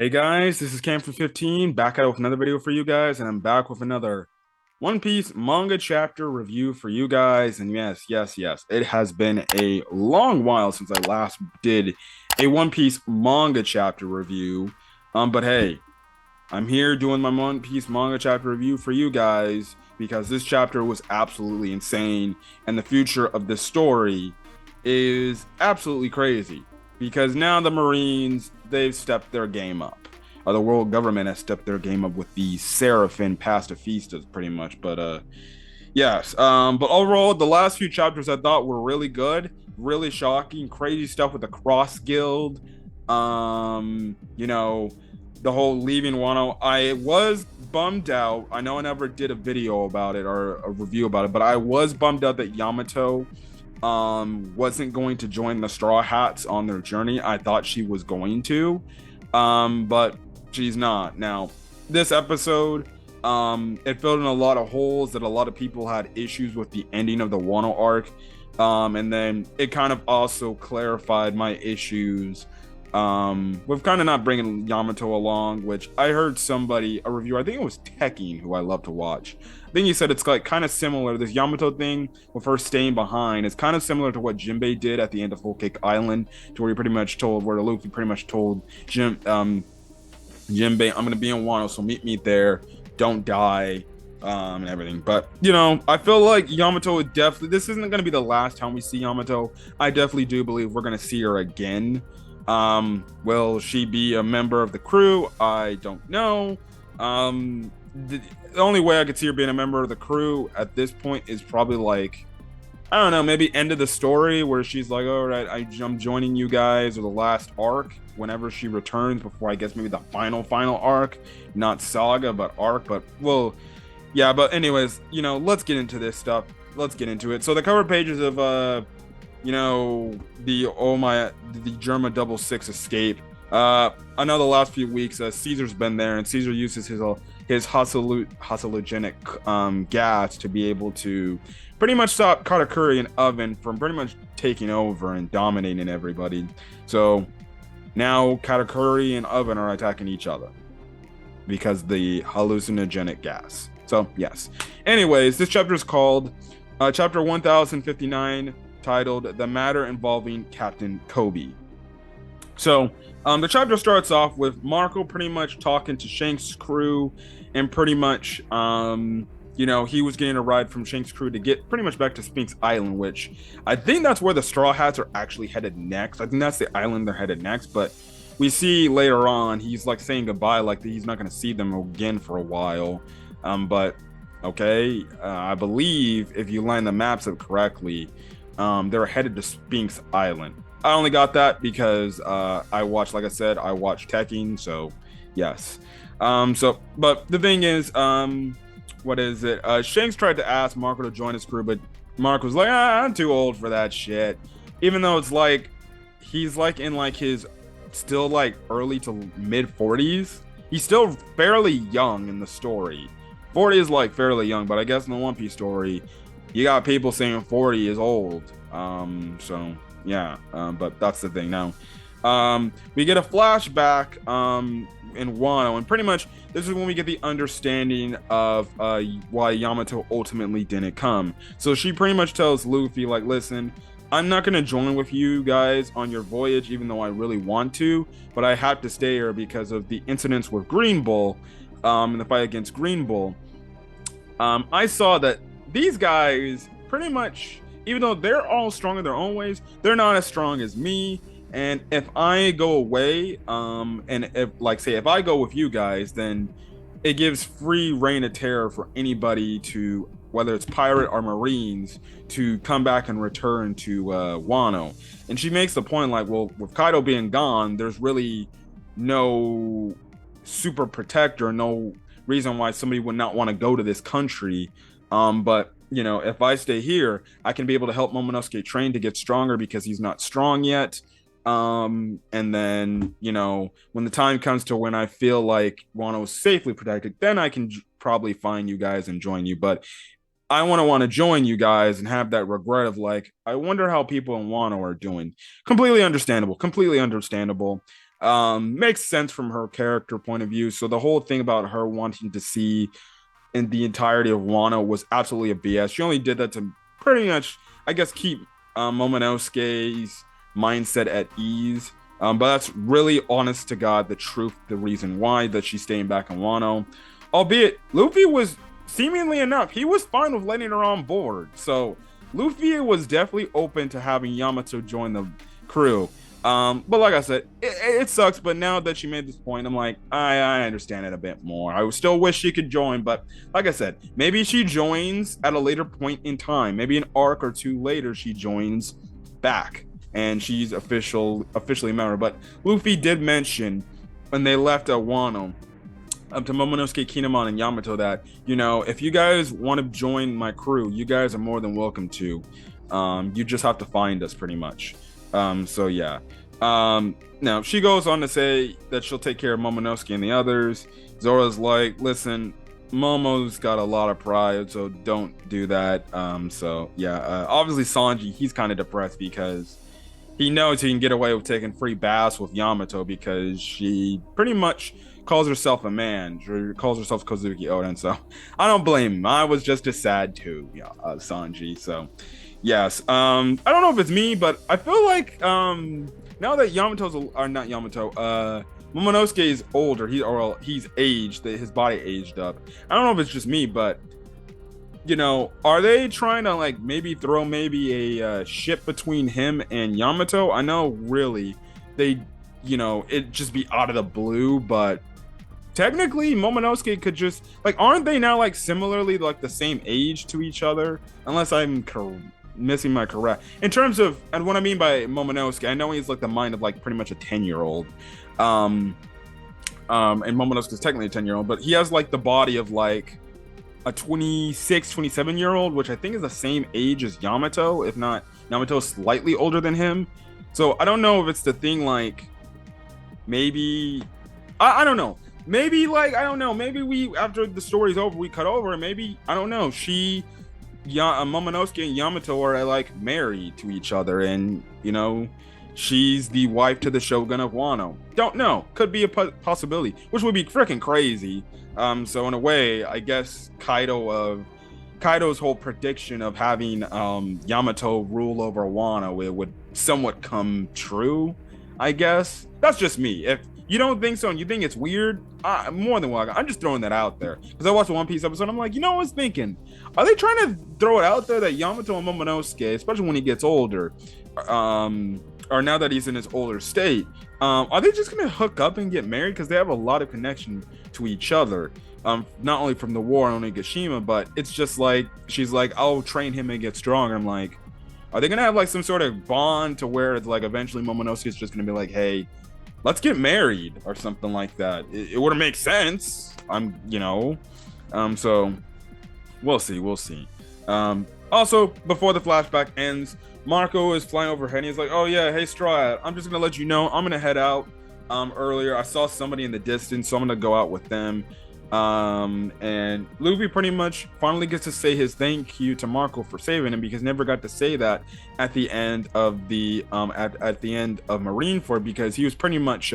Hey guys, this is Cam from 15, back out with another video for you guys, and I'm back with another One Piece manga chapter review for you guys. And yes, it has been a long while since I last did a One Piece manga chapter review. But hey, I'm here doing my One Piece manga chapter review for you guys because this chapter was absolutely insane, and the future of this story is absolutely crazy because now the Marines, they've stepped their game up. The world government has stepped their game up with the Seraphim pacifistas, pretty much. But overall, the last few chapters I thought were really good, really shocking, crazy stuff with the Cross Guild. You know, the whole leaving Wano. I was bummed out. I know I never did a video about it or a review about it, but I was bummed out that Yamato wasn't going to join the Straw Hats on their journey. I thought she was going to, but she's not. Now, this episode, it filled in a lot of holes that a lot of people had issues with the ending of the Wano arc. And then it kind of also clarified my issues with kind of not bringing Yamato along, which I heard somebody, a reviewer, I think it was Tekking, who I love to watch. I think he said it's like kind of similar. This Yamato thing with her staying behind is kind of similar to what Jinbei did at the end of Whole Cake Island, to where he pretty much told, where Luffy pretty much told Jinbei, I'm gonna be in Wano, so meet me there. Don't die. And everything. But I feel like Yamato would definitely, this isn't going to be the last time we see Yamato. I definitely do believe we're going to see her again. Will she be a member of the crew? I don't know. The only way I could see her being a member of the crew at this point is probably like, I don't know, maybe end of the story where she's like, all right, I'm joining you guys, or the last arc whenever she returns, before I guess maybe the final arc, not saga, but arc. But well, yeah, but anyways, let's get into this stuff. Let's get into it. So the cover pages of the Germa double six escape. I know the last few weeks Caesar's been there, and Caesar uses his hallucinogenic gas to be able to pretty much stop Katakuri and Oven from pretty much taking over and dominating everybody. So now Katakuri and Oven are attacking each other because the hallucinogenic gas. So yes. Anyways, this chapter is called chapter 1059, titled "The Matter Involving Captain Kobe." So the chapter starts off with Marco pretty much talking to Shanks' crew, and pretty much he was getting a ride from Shanks' crew to get pretty much back to Sphinx Island, which I think that's where the Straw Hats are actually headed next. I think that's the island they're headed next, but we see later on he's like saying goodbye, like he's not going to see them again for a while. But okay, I believe if you line the maps up correctly, they're headed to Sphinx Island. I only got that because I watched Tekking, so yes. But the thing is, what is it? Shanks tried to ask Marco to join his crew, but Marco was like, I'm too old for that shit. Even though it's like he's like in like his still like early to mid 40s. He's still fairly young in the story. 40 is like fairly young, but I guess in the One Piece story, you got people saying 40 is old. So yeah, but that's the thing. Now, we get a flashback in Wano, and pretty much this is when we get the understanding of why Yamato ultimately didn't come. So she pretty much tells Luffy, like, listen, I'm not going to join with you guys on your voyage, even though I really want to, but I have to stay here because of the incidents with Green Bull, in the fight against Green Bull. I saw that these guys pretty much, even though they're all strong in their own ways, they're not as strong as me. And if I go away, and if I go with you guys, then it gives free reign of terror for anybody to, whether it's pirate or Marines, to come back and return to Wano. And she makes the point like, well, with Kaido being gone, there's really no super protector, no reason why somebody would not want to go to this country. But if I stay here, I can be able to help Momonosuke train to get stronger because he's not strong yet. And then when the time comes to when I feel like Wano is safely protected, then I can probably find you guys and join you. But I want to join you guys and have that regret of like, I wonder how people in Wano are doing. Completely understandable. Makes sense from her character point of view. So the whole thing about her wanting to see in the entirety of Wano was absolutely a BS. She only did that to pretty much, I guess, keep Momonosuke's mindset at ease. But that's really honest to God the truth, the reason why that she's staying back in Wano. Albeit, Luffy was seemingly enough, he was fine with letting her on board. So Luffy was definitely open to having Yamato join the crew. But like I said, it sucks. But now that she made this point, I'm like, I understand it a bit more. I still wish she could join, but like I said, maybe she joins at a later point in time. Maybe an arc or two later, she joins back and she's officially a member. But Luffy did mention when they left Wano, up to Momonosuke, Kinemon, and Yamato that, if you guys want to join my crew, you guys are more than welcome to. You just have to find us, pretty much. So yeah. Now she goes on to say that she'll take care of Momonosuke and the others. Zora's like, listen, Momo's got a lot of pride, so don't do that. So yeah, obviously Sanji, he's kind of depressed because he knows he can get away with taking free baths with Yamato because she pretty much calls herself a man. She calls herself Kozuki Oden. So I don't blame him. I was just as sad too, Sanji. So yes. I don't know if it's me, but I feel like now that Momonosuke is older, he's aged, his body aged up. I don't know if it's just me, but are they trying to like maybe throw a ship between him and Yamato? I know really they it just be out of the blue, but technically Momonosuke could just like, aren't they now like similarly like the same age to each other? Unless I'm missing my correct in terms of, and what I mean by Momonosuke, I know he's like the mind of like pretty much a 10-year-old, and Momonosuke is technically a 10-year-old, but he has like the body of like a 27-year-old, which I think is the same age as Yamato, if not Yamato's slightly older than him. So I don't know if it's the thing like maybe I don't know, maybe like I don't know, maybe we, after the story's over, we cut over and maybe I don't know, Momonosuke and Yamato are like married to each other, and she's the wife to the Shogun of Wano. Don't know, could be a possibility, which would be freaking crazy. So in a way, I guess Kaido's whole prediction of having Yamato rule over Wano, it would somewhat come true. I guess that's just me. If you don't think so and you think it's weird, more than welcome. I'm just throwing that out there because I watched the One Piece episode. I'm like, I was thinking, are they trying to throw it out there that Yamato and Momonosuke, especially when he gets older, or now that he's in his older state, are they just gonna hook up and get married? Because they have a lot of connection to each other, not only from the war on Onigashima, but it's just like she's like, I'll train him and get stronger. I'm like, are they gonna have like some sort of bond to where it's like eventually Momonosuke is just gonna be like, hey, let's get married or something like that? It wouldn't make sense. So we'll see. Also, before the flashback ends, Marco is flying overhead and he's like, oh yeah, hey Straw Hat, I'm just gonna let you know I'm gonna head out. Earlier I saw somebody in the distance, so I'm gonna go out with them. And Luffy pretty much finally gets to say his thank you to Marco for saving him, because he never got to say that at the end of the at the end of Marineford, because he was pretty much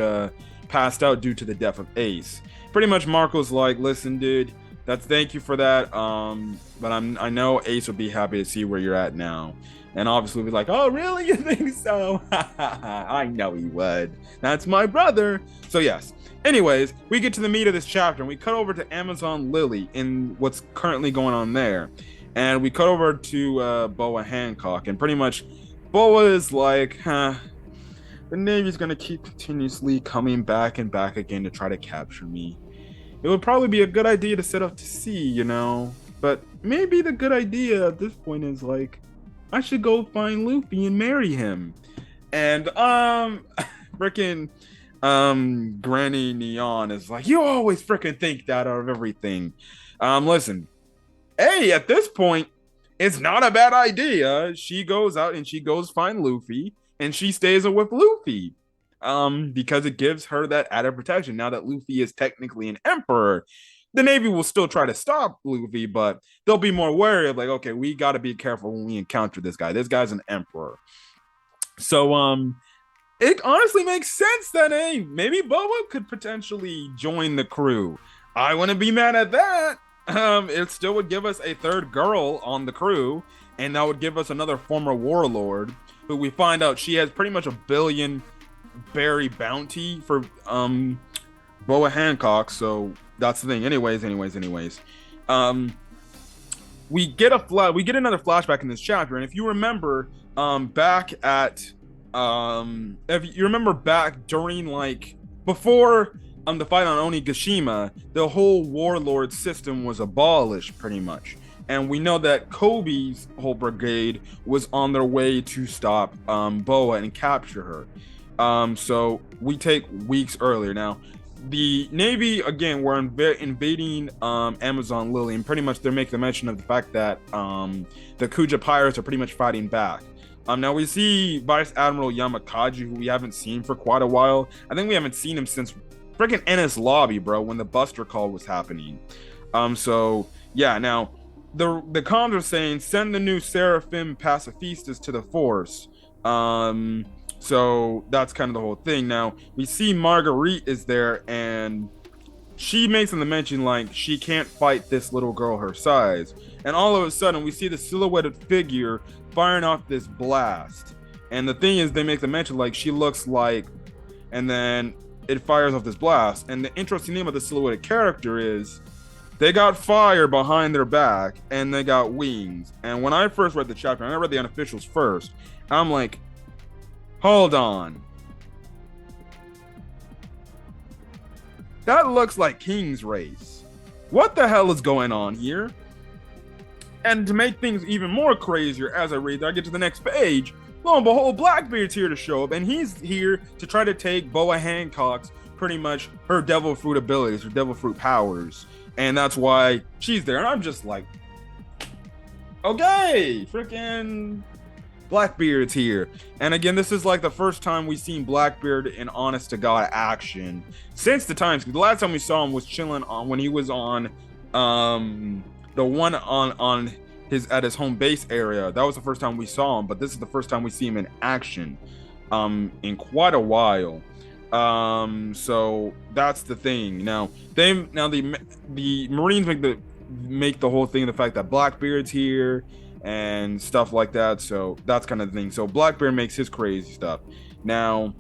passed out due to the death of Ace. Pretty much Marco's like, listen dude, that's thank you for that, but I know Ace would be happy to see where you're at now. And obviously we'll be like, oh really, you think so? I know he would, that's my brother. So yes, anyways, we get to the meat of this chapter and we cut over to Amazon Lily in what's currently going on there, and we cut over to Boa Hancock, and pretty much Boa is like, the Navy's gonna keep continuously coming back and back again to try to capture me. It would probably be a good idea to set up to sea, but maybe the good idea at this point is like, I should go find Luffy and marry him. And freaking Granny Neon is like, you always freaking think that out of everything. Listen, hey, at this point, it's not a bad idea. She goes out and she goes find Luffy, and she stays with Luffy. Because it gives her that added protection. Now that Luffy is technically an emperor, the Navy will still try to stop Luffy, but they'll be more wary of like, okay, we got to be careful when we encounter this guy. This guy's an emperor. So it honestly makes sense that, hey, maybe Boa could potentially join the crew. I wouldn't be mad at that. It still would give us a third girl on the crew, and that would give us another former warlord who we find out she has pretty much a billion berry bounty for Boa Hancock. So that's the thing. Anyways. Um, we get another flashback in this chapter, and if you remember, back at if you remember back during like before the fight on Onigashima, the whole warlord system was abolished pretty much. And we know that Kobe's whole brigade was on their way to stop Boa and capture her. So we take weeks earlier. Now, the Navy, again, were invading Amazon Lily, and pretty much they're making the mention of the fact that the Kuja pirates are pretty much fighting back. Now we see Vice Admiral Yamakaji, who we haven't seen for quite a while. I think we haven't seen him since freaking Ennis Lobby, bro, when the Buster call was happening. So yeah, now the comms are saying send the new Seraphim Pacifistas to the force. So that's kind of the whole thing. Now we see Marguerite is there, and she makes them mention like she can't fight this little girl her size. And all of a sudden we see the silhouetted figure firing off this blast. And the thing is, they make the mention like she looks like, and then it fires off this blast. And the interesting name of the silhouetted character is they got fire behind their back and they got wings. And when I first read the chapter, and I read the unofficials first, I'm like, hold on. That looks like King's Race. What the hell is going on here? And to make things even more crazier, as I read, I get to the next page. Lo and behold, Blackbeard's here to show up, and he's here to try to take Boa Hancock's pretty much her devil fruit abilities, her devil fruit powers, and that's why she's there. And I'm just like, okay, freaking Blackbeard's here. And again, this is like the first time we've seen Blackbeard in honest to God action since the times. The last time we saw him was chilling on when he was on the one on his at his home base area. That was the first time we saw him, but this is the first time we see him in action in quite a while. So that's the thing. Now the Marines make the whole thing the fact that Blackbeard's here and stuff like that. So that's kind of the thing. So Blackbeard makes his crazy stuff. Now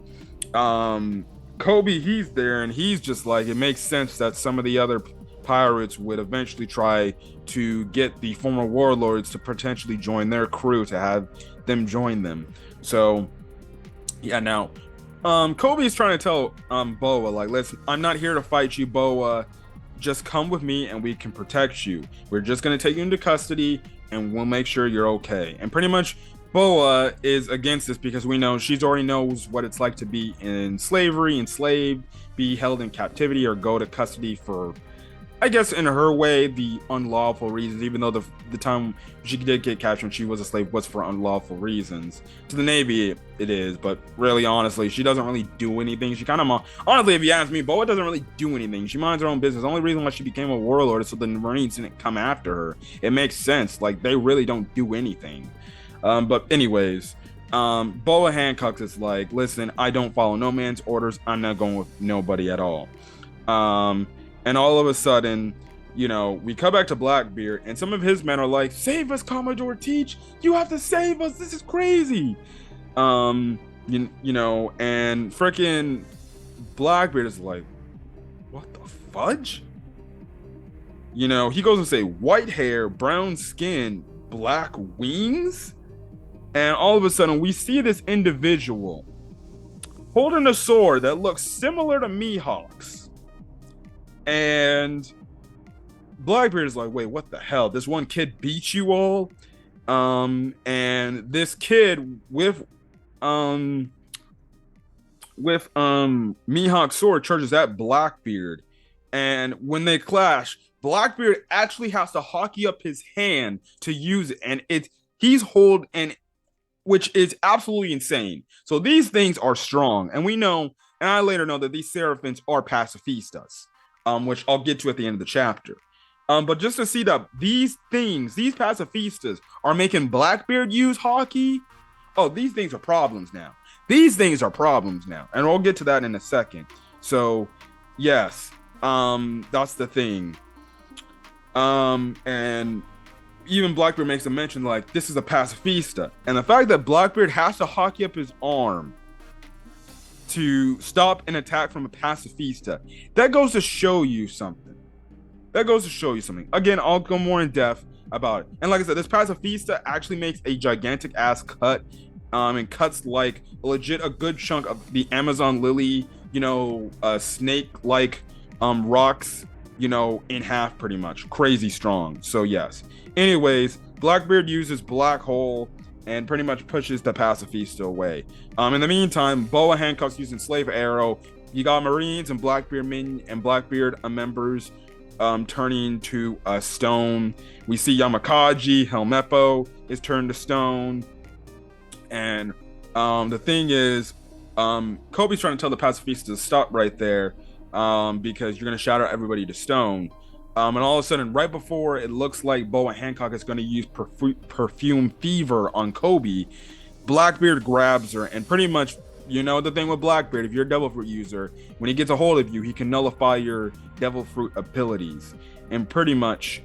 Kobe, he's there, and he's just like, it makes sense that some of the other pirates would eventually try to get the former warlords to potentially join their crew, to have them join them. So yeah, now Kobe is trying to tell Boa, like, listen, I'm not here to fight you, Boa. Just come with me and we can protect you. We're just going to take you into custody and we'll make sure you're okay. And pretty much Boa is against this because we know she's already knows what it's like to be in slavery, enslaved, be held in captivity, or go to custody for, I guess in her way, the unlawful reasons, even though the time she did get captured when she was a slave was for unlawful reasons. To the Navy, it is, but really, honestly, she doesn't really do anything. She kind of, honestly, if you ask me, Boa doesn't really do anything. She minds her own business. The only reason why she became a warlord is so the Marines didn't come after her. It makes sense. Like, they really don't do anything. But anyways, Boa Hancock is like, listen, I don't follow no man's orders. I'm not going with nobody at all. And all of a sudden, you know, we come back to Blackbeard, and some of his men are like, save us, Commodore Teach. You have to save us. This is crazy. You know, and freaking Blackbeard is like, what the fudge? You know, he goes and say, white hair, brown skin, black wings. And all of a sudden, we see this individual holding a sword that looks similar to Mihawk's. And Blackbeard is like, wait, what the hell? This one kid beat you all? And this kid with Mihawk's sword charges at Blackbeard. And when they clash, Blackbeard actually has to hockey up his hand to use it. And he's which is absolutely insane. So these things are strong. And we know, and I later know that these Seraphins are pacifistas. Which I'll get to at the end of the chapter. But just to see that these pacifistas are making Blackbeard use hockey. Oh, these things are problems now. These things are problems now, and we'll get to that in a second. So, yes, that's the thing. And even Blackbeard makes a mention like this is a pacifista, and the fact that Blackbeard has to hockey up his arm to stop an attack from a pacifista, that goes to show you something. Again, I'll go more in depth about it. And like I said, this pacifista actually makes a gigantic ass cut, and cuts like legit a good chunk of the Amazon lily, snake like rocks, in half pretty much. Crazy strong. So yes. Anyways, Blackbeard uses Black Hole and pretty much pushes the pacifista away. In the meantime, Boa Hancock's using Slave Arrow. You got Marines and Blackbeard members turning to stone. We see Yamakaji, Helmeppo is turned to stone. And the thing is, Kobe's trying to tell the pacifista to stop right there, because you're going to shatter everybody to stone. And all of a sudden, right before it looks like Boa Hancock is going to use Perfume Fever on Kobe, Blackbeard grabs her, and pretty much, the thing with Blackbeard, if you're a Devil Fruit user, when he gets a hold of you, he can nullify your Devil Fruit abilities. And pretty much,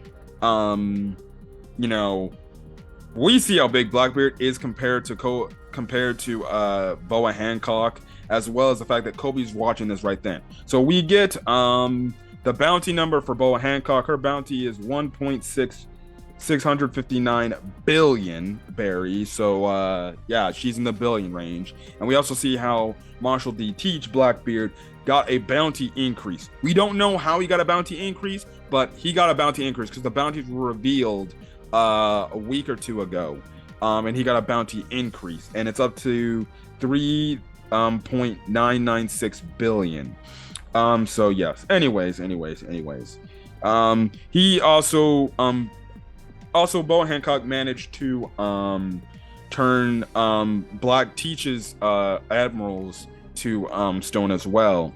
we see how big Blackbeard is compared to Boa Hancock, as well as the fact that Kobe's watching this right then. So we get the bounty number for Boa Hancock. Her bounty is 1.659 billion berries. So yeah, she's in the billion range. And we also see how Marshall D. Teach Blackbeard got a bounty increase. We don't know how he got a bounty increase, but he got a bounty increase because the bounties were revealed a week or two ago. And he got a bounty increase, and it's up to 3.996 billion. So yes. Anyways. He also Boa Hancock managed to turn Black Teach's admirals to stone as well.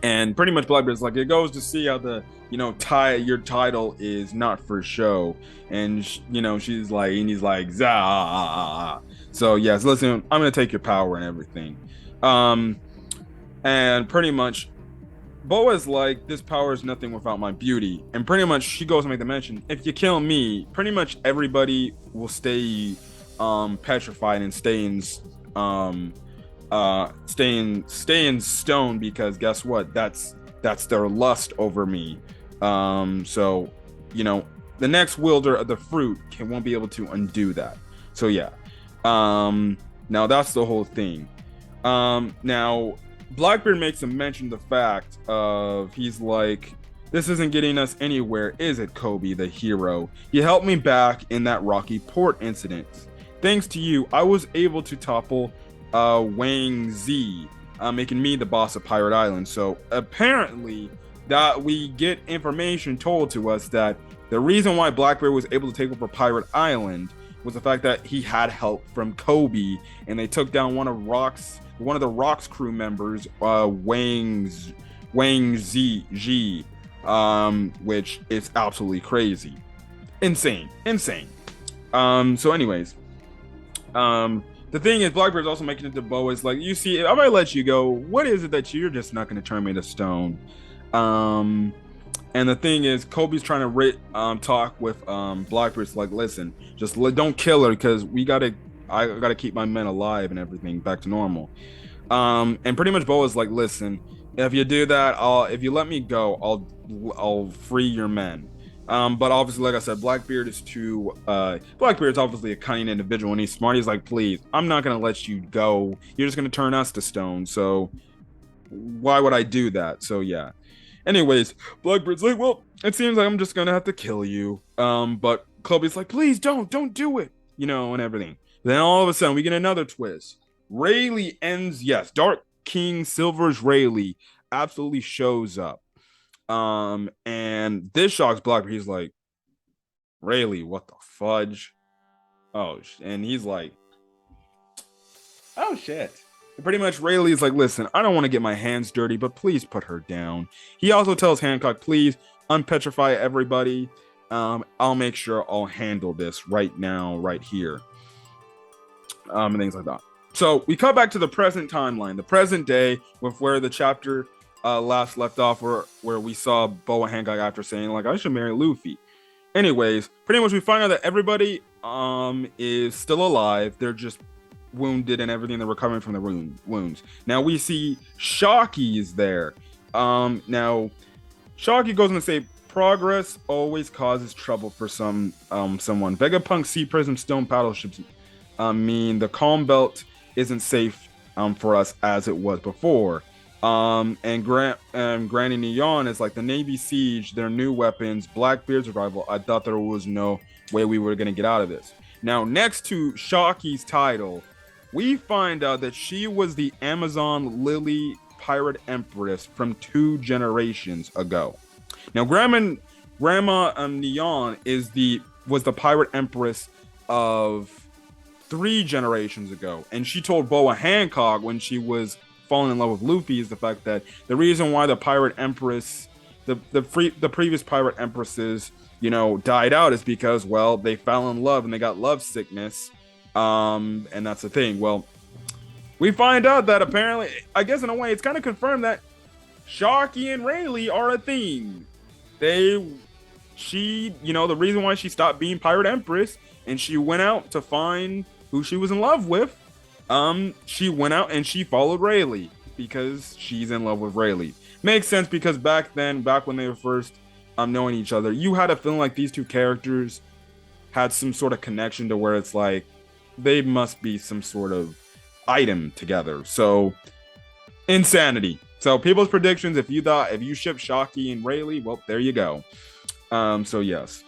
And pretty much Blackbeard's like, it goes to see how the your title is not for show. And she's like, and he's like, zah. So yes, listen, I'm gonna take your power and everything. And pretty much Boa's like, this power is nothing without my beauty. And pretty much she goes to make the mention, if you kill me, pretty much everybody will stay petrified and stay in stone, because guess what? That's their lust over me. So the next wielder of the fruit won't be able to undo that. So yeah. Now that's the whole thing. Now Blackbeard makes a mention of the fact of, he's like, this isn't getting us anywhere, is it, Kobe, the hero? You helped me back in that Rocky Port incident. Thanks to you, I was able to topple Wang Zi, making me the boss of Pirate Island. So apparently that we get information told to us that the reason why Blackbeard was able to take over Pirate Island was the fact that he had help from Kobe, and they took down one of the Rock's crew members, Wang Zi, which is absolutely crazy, insane. So anyways, the thing is, Blackbeard's also making it to Boa, is like, you see, if I let you go, what is it that you're just not going to turn me to stone? And the thing is, Kobe's trying to talk with Blackbeard's like, listen, just don't kill her, because I gotta keep my men alive and everything back to normal. And pretty much Boa's like, listen, if you do that, if you let me go, I'll free your men. But obviously, like I said, Blackbeard's obviously a cunning individual, and he's smart. He's like, please, I'm not gonna let you go. You're just gonna turn us to stone. So why would I do that? So yeah. Anyways, Blackbeard's like, well, it seems like I'm just gonna have to kill you. But Kobe's like, please don't do it, and everything. Then all of a sudden we get another twist. Rayleigh ends, yes, Dark King Silver's Rayleigh absolutely shows up. And this shocks Blackbeard. He's like, Rayleigh, what the fudge? Oh, and he's like, oh shit. And pretty much Rayleigh's like, listen, I don't want to get my hands dirty, but please put her down. He also tells Hancock, please unpetrify everybody. I'll make sure I'll handle this right now, right here. And things like that. So we cut back to the present timeline, the present day, with where the chapter last left off, where we saw Boa Hancock after saying like I should marry Luffy. Anyways, pretty much we find out that everybody is still alive. They're just wounded and everything. They're recovering from the wounds. Now we see Shocky is there. Now Shocky goes on to say progress always causes trouble for someone. Vegapunk Sea Prism Stone paddle ships mean the calm belt isn't safe for us as it was before. And Granny Neon is like the Navy Siege, their new weapons, Blackbeard's arrival. I thought there was no way we were gonna get out of this. Now, next to Shocky's title, we find out that she was the Amazon Lily Pirate Empress from 2 generations ago. Now, Grandma Neon was the Pirate Empress of 3 generations ago, and she told Boa Hancock when she was falling in love with Luffy is the fact that the reason why the Pirate Empress, the previous Pirate Empresses, died out is because, well, they fell in love and they got love sickness, and that's the thing. Well, we find out that apparently, I guess in a way, it's kind of confirmed that Shocky and Rayleigh are a thing. The reason why she stopped being Pirate Empress and she went out to find who she was in love with, she went out and she followed Rayleigh because she's in love with Rayleigh. Makes sense because back when they were first knowing each other, you had a feeling like these 2 characters had some sort of connection to where it's like they must be some sort of item together. So insanity. So people's predictions, if you ship Shocky and Rayleigh, well, there you go. So yes.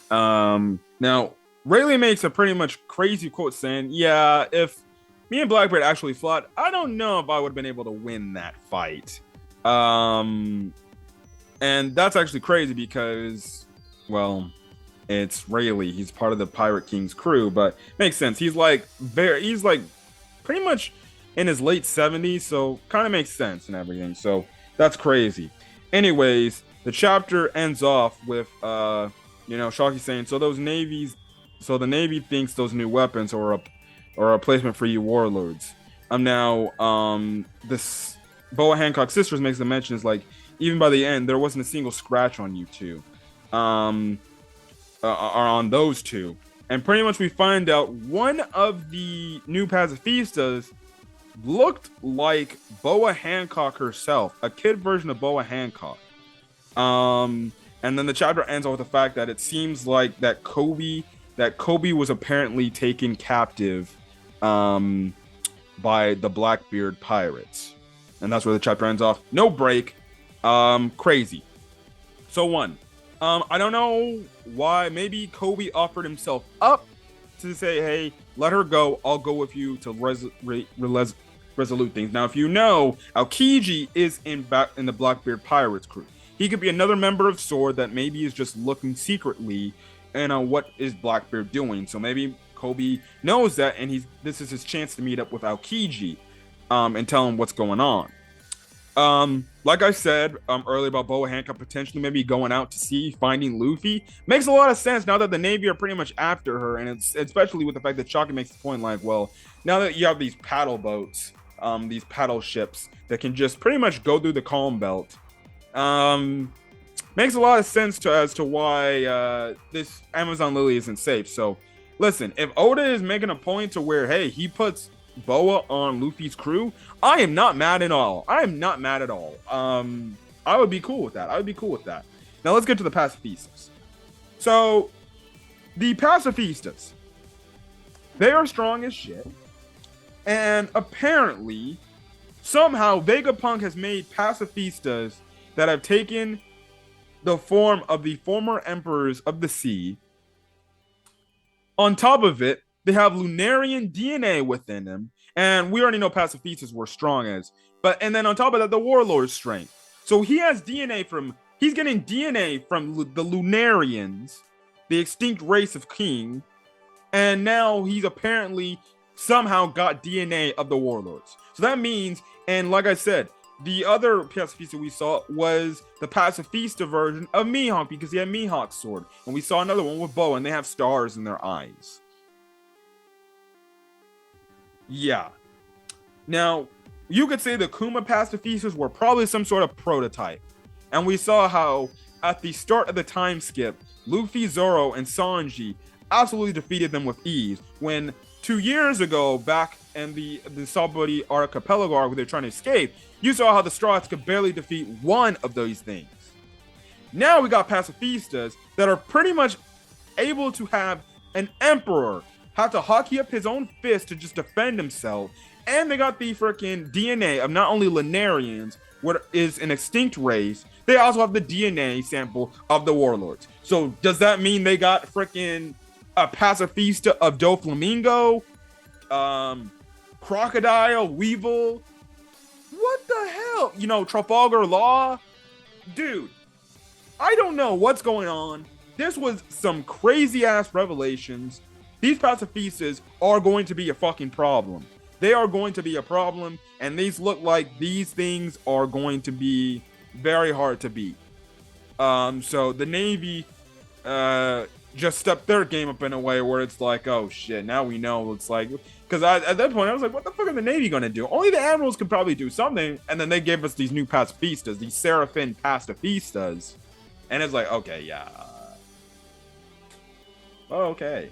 Now Rayleigh makes a pretty much crazy quote saying, yeah, if me and Blackbeard actually fought, I don't know if I would have been able to win that fight. And that's actually crazy because, well, it's Rayleigh. He's part of the Pirate King's crew, but makes sense. He's like pretty much in his late 70s, so kind of makes sense and everything. So that's crazy. Anyways, the chapter ends off with Shocky saying, so the Navy thinks those new weapons are a replacement for you warlords. This Boa Hancock Sisters makes the mention is like, even by the end, there wasn't a single scratch on you 2. On those 2. And pretty much we find out one of the new pacifistas looked like Boa Hancock herself, a kid version of Boa Hancock. And then the chapter ends with the fact that it seems like that Kobe was apparently taken captive by the Blackbeard pirates. And that's where the chapter ends off. No break. Crazy. So 1. I don't know why. Maybe Kobe offered himself up to say, hey, let her go. I'll go with you to resolute things. Now, if you know, Aokiji is in the Blackbeard Pirates crew. He could be another member of SWORD that maybe is just looking secretly and what is Blackbeard doing. So maybe Kobe knows that, and this is his chance to meet up with Aokiji and tell him what's going on. Like I said earlier about Boa Hancock potentially maybe going out to sea, finding Luffy, makes a lot of sense now that the Navy are pretty much after her, and it's especially with the fact that Shocky makes the point like, well, now that you have these paddle boats, these paddle ships that can just pretty much go through the calm belt, makes a lot of sense as to why this Amazon Lily isn't safe. So listen, if Oda is making a point to where, hey, he puts Boa on Luffy's crew, I am not mad at all. I would be cool with that. Now let's get to the pacifistas. So the pacifistas, they are strong as shit, and apparently somehow Vegapunk has made pacifistas that have taken the form of the former emperors of the sea. On top of it, they have Lunarian DNA within them, and we already know pacifistas were strong and then on top of that, the warlord's strength. So he's getting DNA from the Lunarians, the extinct race of King, and now he's apparently somehow got DNA of the warlords. So that means, and like I said, the other pacifista we saw was the pacifista version of Mihawk because he had Mihawk's sword, and we saw another one with Boa, and they have stars in their eyes. Yeah. Now, you could say the Kuma pacifistas were probably some sort of prototype. And we saw how, at the start of the time skip, Luffy, Zoro, and Sanji absolutely defeated them with ease. When 2 years ago, back in the Saburi Archipelago where they're trying to escape, you saw how the Straw Hats could barely defeat one of those things. Now we got pacifistas that are pretty much able to have an emperor have to hockey up his own fist to just defend himself. And they got the freaking DNA of not only Lunarians, what is an extinct race, they also have the DNA sample of the warlords. So does that mean they got freaking a pacifista of Doflamingo, Crocodile, Weevil? What the hell? You know, Trafalgar Law? Dude, I don't know what's going on. This was some crazy ass revelations. These pacifistas are going to be a fucking problem. They are going to be a problem, and these look like these things are going to be very hard to beat. So the Navy just stepped their game up in a way where it's like, oh shit, now we know. It's like, because at that point I was like, what the fuck are the Navy gonna do? Only the admirals could probably do something, and then they gave us these new pacifistas, these Seraphin pacifistas, and it's like, okay, yeah, okay.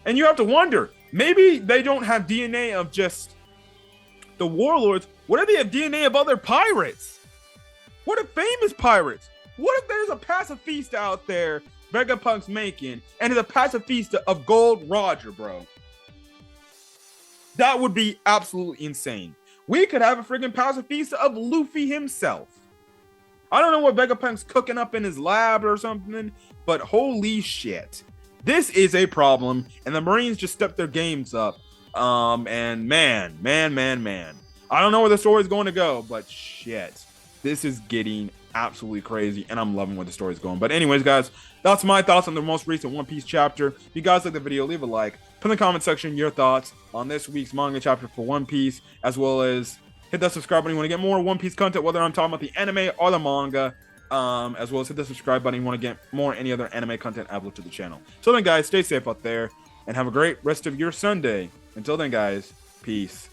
And you have to wonder, maybe they don't have DNA of just the warlords. What if they have DNA of other pirates? What if famous pirates? What if there's a pacifista out there Vegapunk's making, and it's a pacifista of Gold Roger, bro? That would be absolutely insane. We could have a freaking pacifista of Luffy himself. I don't know what Vegapunk's cooking up in his lab or something, but holy shit. This is a problem, and the Marines just stepped their games up. And man. I don't know where the story's going to go, but shit. This is getting absolutely crazy, and I'm loving where the story's going. But anyways, guys, that's my thoughts on the most recent One Piece chapter. If you guys like the video, leave a like. Put in the comment section your thoughts on this week's manga chapter for One Piece, as well as hit that subscribe button if you want to get more One Piece content, whether I'm talking about the anime or the manga. As well as hit the subscribe button if you want to get more any other anime content uploaded to the channel. So then, guys, stay safe out there and have a great rest of your Sunday. Until then, guys, peace.